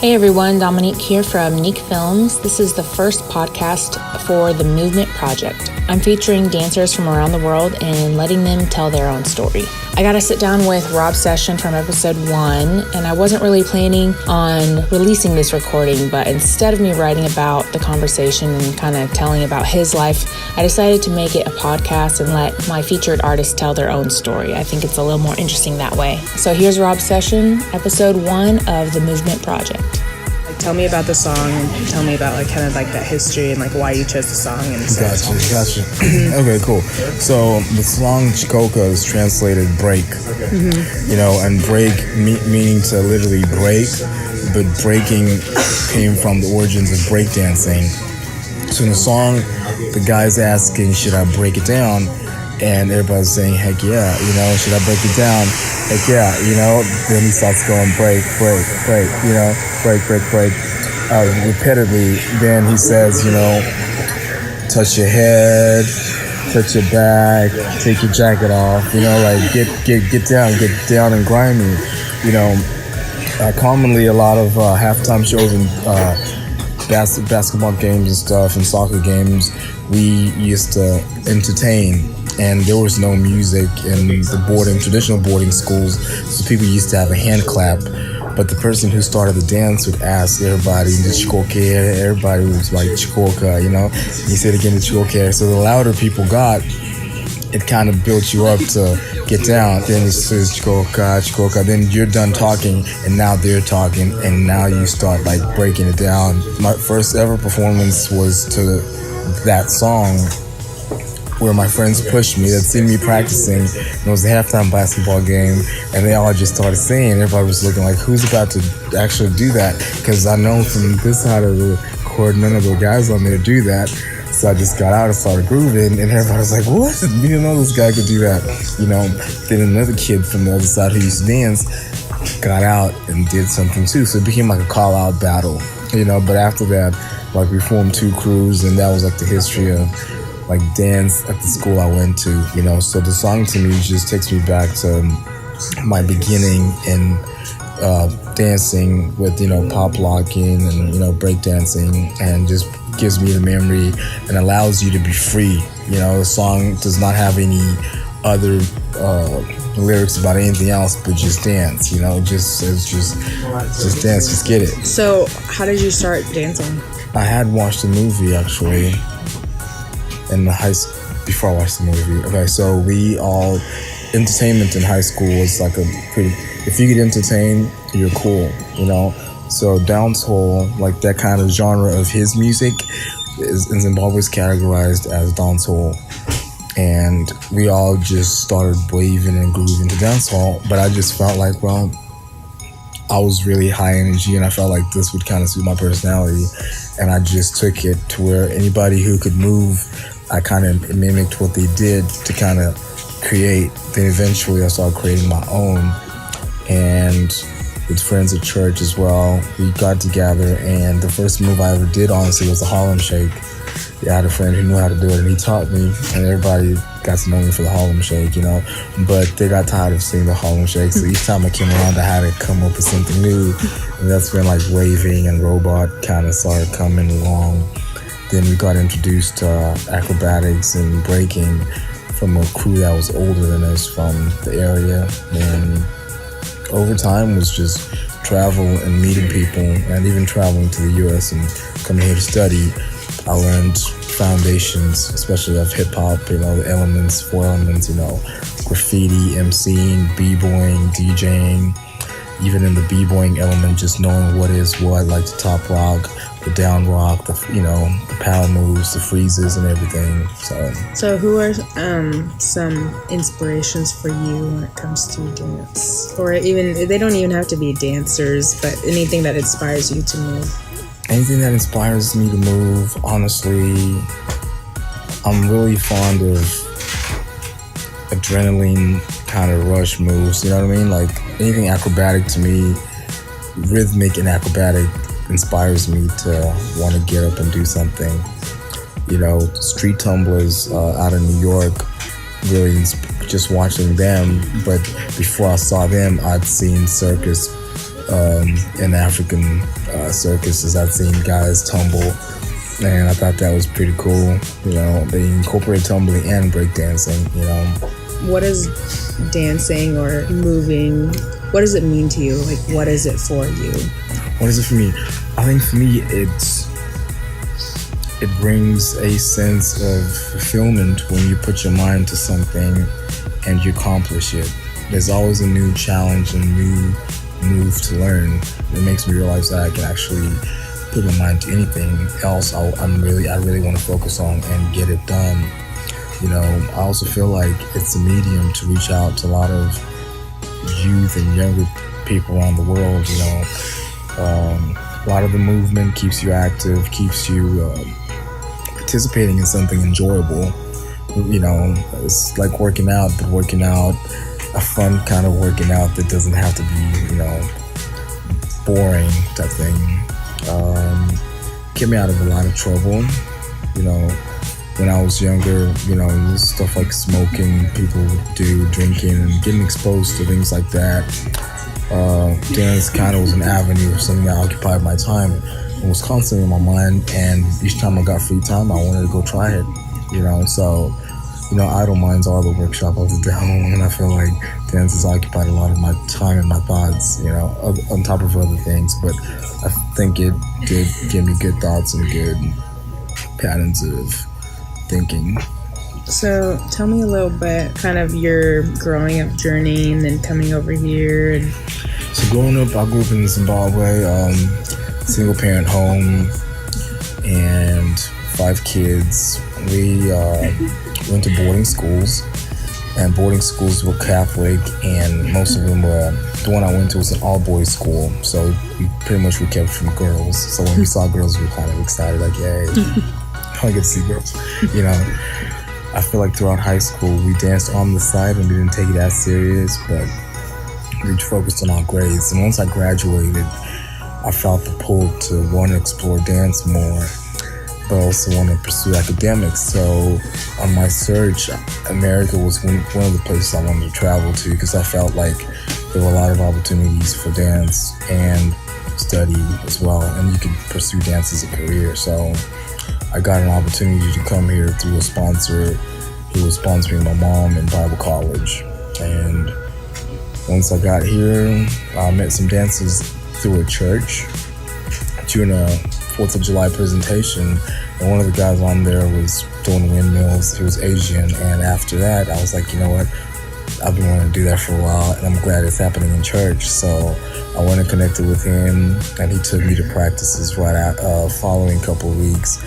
Hey everyone, Dominique here from Neek Films. This is the first podcast for the Movement Project. I'm featuring dancers from around the world and letting them tell their own story. I got to sit down with Rob Session from episode 1, and I wasn't really planning on releasing this recording, but instead of me writing about the conversation and kind of telling about his life, I decided to make it a podcast and let my featured artists tell their own story. I think it's a little more interesting that way. So here's Rob Session, episode 1 of the Movement Project. Tell me about the song and tell me about kind of that history and why you chose the song and stuff. Gotcha. Okay, cool. So the song Chitseko is translated break, and break meaning to literally break, but breaking came from the origins of breakdancing. So in the song, the guy's asking, should I break it down? And everybody's saying, heck yeah, should I break it down? Heck yeah, then he starts going break, repeatedly. Then he says, touch your head, touch your back, take your jacket off, get down and grimy. Commonly a lot of halftime shows and basketball games and stuff and soccer games, we used to entertain. And there was no music in the traditional boarding schools, so people used to have a hand clap. But the person who started the dance would ask everybody, everybody was like, Chikoka, He said again, the Chikoka. So the louder people got, it kind of built you up to get down. Then it says Chikoka. Then you're done talking, and now they're talking, and now you start breaking it down. My first ever performance was to that song, where my friends pushed me. They'd seen me practicing, and it was a halftime basketball game, and they all just started singing. Everybody was looking like, who's about to actually do that? Because I know from this side of the court, none of the guys on there do that. So I just got out and started grooving, and everybody was like, what? You didn't know this guy could do that. Then another kid from the other side who used to dance got out and did something too. So it became like a call-out battle, But after that, we formed 2 crews, and that was the history of dance at the school I went to, So the song to me just takes me back to my beginning in dancing with, pop locking and, break dancing, and just gives me the memory and allows you to be free. The song does not have any other lyrics about anything else but just dance, it just says just dance, just get it. So how did you start dancing? I had watched a movie actually in the before I watched the movie. Okay, so entertainment in high school was if you could entertain, you're cool, So dancehall, that kind of genre of his music, in Zimbabwe is categorized as dancehall. And we all just started waving and grooving to dancehall, but I just felt I was really high energy, and I felt like this would kind of suit my personality, and I just took it to where anybody who could move, I kind of mimicked what they did to kind of create. Then eventually I started creating my own, and with friends at church as well, we got together, and the first move I ever did, honestly, was the Harlem Shake. I had a friend who knew how to do it, and he taught me, and everybody got to know me for the Harlem Shake, But they got tired of seeing the Harlem Shake, so each time I came around, I had to come up with something new, and that's when waving and robot kind of started coming along. Then we got introduced to acrobatics and breaking from a crew that was older than us from the area, and over time was just travel and meeting people, and even traveling to the U.S. and coming here to study. I learned foundations, especially of hip-hop, the elements, 4 elements, graffiti, MCing, b-boying, DJing. Even in the b-boying element, just knowing what is what, like the top rock, the down rock, the power moves, the freezes, and everything. So who are some inspirations for you when it comes to dance? Or even, they don't even have to be dancers, but anything that inspires you to move? Anything that inspires me to move, honestly, I'm really fond of adrenaline kind of rush moves, you know what I mean? Anything acrobatic to me, rhythmic and acrobatic, inspires me to want to get up and do something. Street tumblers out of New York, really just watching them, but before I saw them, I'd seen circus in African circuses. I've seen guys tumble, and I thought that was pretty cool. They incorporate tumbling and breakdancing. What is dancing or moving? What does it mean to you? Like, what is it for you? What is it for me? I think for me, it brings a sense of fulfillment when you put your mind to something and you accomplish it. There's always a new challenge and new move to learn. It makes me realize that I can actually put my mind to anything else I really want to focus on and get it done. I also feel like it's a medium to reach out to a lot of youth and younger people around the world. A lot of the movement keeps you active, keeps you participating in something enjoyable. It's like working out, but working out a fun kind of working out that doesn't have to be, boring type thing. Get me out of a lot of trouble. When I was younger, stuff like smoking, people would do, drinking, and getting exposed to things like that. Dance kind of was an avenue of something that occupied my time. It was constantly in my mind, and each time I got free time, I wanted to go try it. So idle minds are the workshop of the devil, and I feel like dance has occupied a lot of my time and my thoughts, on top of other things. But I think it did give me good thoughts and good patterns of thinking. So tell me a little bit, kind of your growing up journey and then coming over here. So growing up, I grew up in Zimbabwe, single parent home, and 5 kids. We went to boarding schools, and boarding schools were Catholic, and most of them were, the one I went to was an all-boys school, so we pretty much were kept from girls. So when we saw girls, we were kind of excited, like, yay, I get to see girls. I feel like throughout high school, we danced on the side and we didn't take it as serious, but we focused on our grades. And once I graduated, I felt the pull to want to explore dance more, but also want to pursue academics. So on my search, America was one of the places I wanted to travel to, because I felt like there were a lot of opportunities for dance and study as well, and you could pursue dance as a career. So I got an opportunity to come here through a sponsor who was sponsoring my mom in Bible college. And once I got here, I met some dancers through a church during a 4th of July presentation, and one of the guys on there was doing windmills. He was Asian, and after that, I was like, you know what? I've been wanting to do that for a while, and I'm glad it's happening in church. So I went and connected with him, and he took me to practices right out, following a couple of weeks,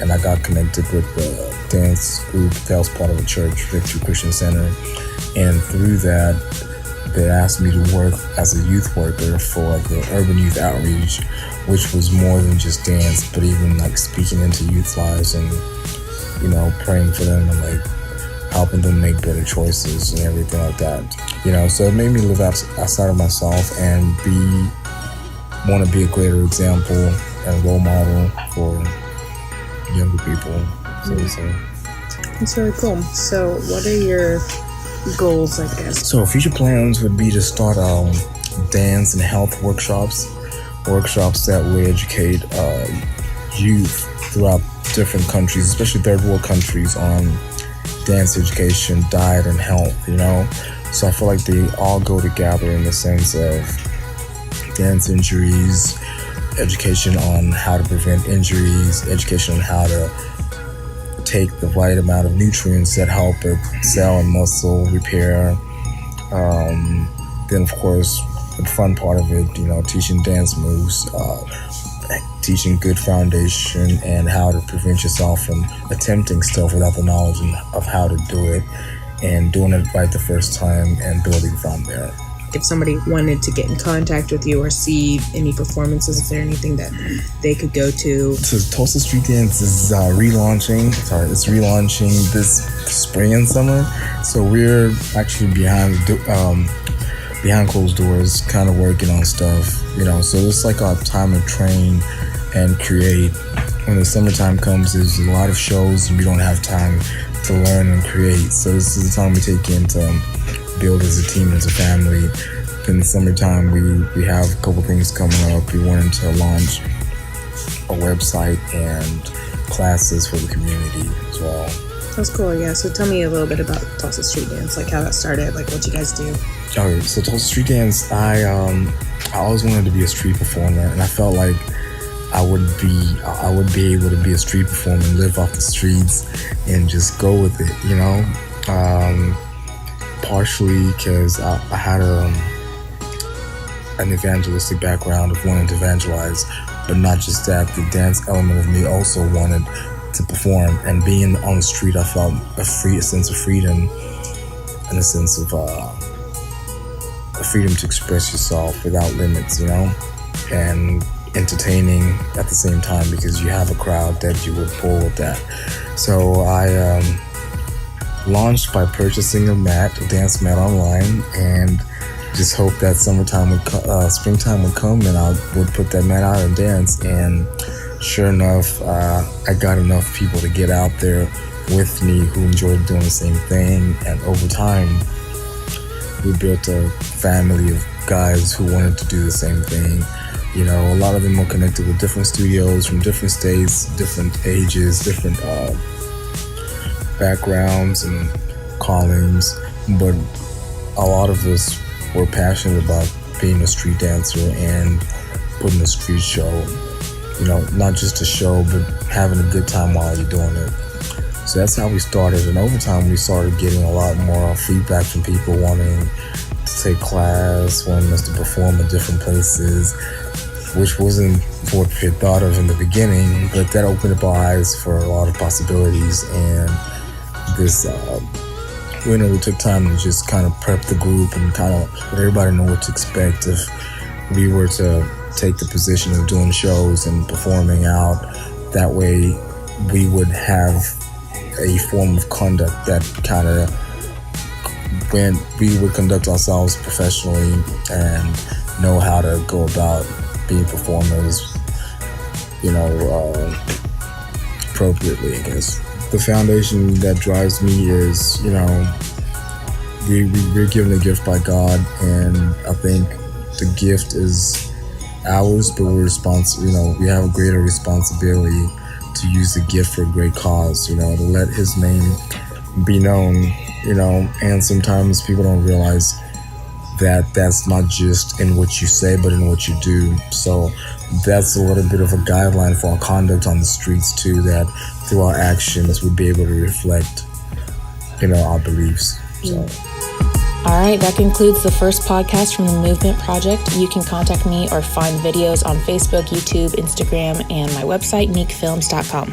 and I got connected with the dance group that was part of the church, Victory Christian Center, and through that, they asked me to work as a youth worker for the urban youth outreach, which was more than just dance, but even like speaking into youth lives and, praying for them and like helping them make better choices and everything like that. So it made me live outside of myself and want to be a greater example and role model for younger people. That's really cool. So what are your goals, I guess? So future plans would be to start dance and health workshops that would educate youth throughout different countries, especially third world countries, on dance education, diet, and health, So I feel like they all go together in the sense of dance injuries, education on how to prevent injuries, education on how to take the right amount of nutrients that help with cell and muscle repair. Then, of course, the fun part of it, teaching dance moves, teaching good foundation and how to prevent yourself from attempting stuff without the knowledge of how to do it, and doing it right the first time and building from there. If somebody wanted to get in contact with you or see any performances, is there anything that they could go to? So Tulsa Street Dance is relaunching. It's relaunching this spring and summer. So we're actually behind closed doors, kind of working on stuff. So it's like our time to train and create. When the summertime comes, there's a lot of shows and we don't have time to learn and create. So this is the time we take in to build as a team, as a family, in the summertime, we have a couple things coming up. We wanted to launch a website and classes for the community as well. That's cool, yeah. So tell me a little bit about Tulsa Street Dance, like how that started, like what you guys do. Okay, so Tulsa Street Dance, I always wanted to be a street performer, and I felt like I would be able to be a street performer and live off the streets and just go with it, you know. Partially because I had an evangelistic background of wanting to evangelize, but not just that. The dance element of me also wanted to perform, and being on the street, I felt a sense of freedom and a sense of a freedom to express yourself without limits, you know, and entertaining at the same time because you have a crowd that you would pull with that. So I launched by purchasing a dance mat online, and just hoped that springtime would come and I would put that mat out and dance. And sure enough, I got enough people to get out there with me who enjoyed doing the same thing, and over time we built a family of guys who wanted to do the same thing. You know, a lot of them were connected with different studios from different states, different ages, different backgrounds and callings, but a lot of us were passionate about being a street dancer and putting a street show, you know, not just a show, but having a good time while you're doing it. So that's how we started, and over time we started getting a lot more feedback from people wanting to take class, wanting us to perform at different places, which wasn't what we had thought of in the beginning, but that opened up our eyes for a lot of possibilities. And this winter we took time to just kind of prep the group and kind of let everybody know what to expect if we were to take the position of doing shows and performing out. That way we would have a form of conduct that kind of, when we would conduct ourselves professionally and know how to go about being performers, you know, appropriately, I guess. The foundation that drives me is, you know, we're given a gift by God, and I think the gift is ours, but we have a greater responsibility to use the gift for a great cause, you know, to let His name be known, you know. And sometimes people don't realize that that's not just in what you say, but in what you do. So that's a little bit of a guideline for our conduct on the streets too, that through our actions we'd be able to reflect, you know, our beliefs. So. All right, that concludes the first podcast from the Movement Project. You can contact me or find videos on Facebook, YouTube, Instagram, and my website, neekfilms.com.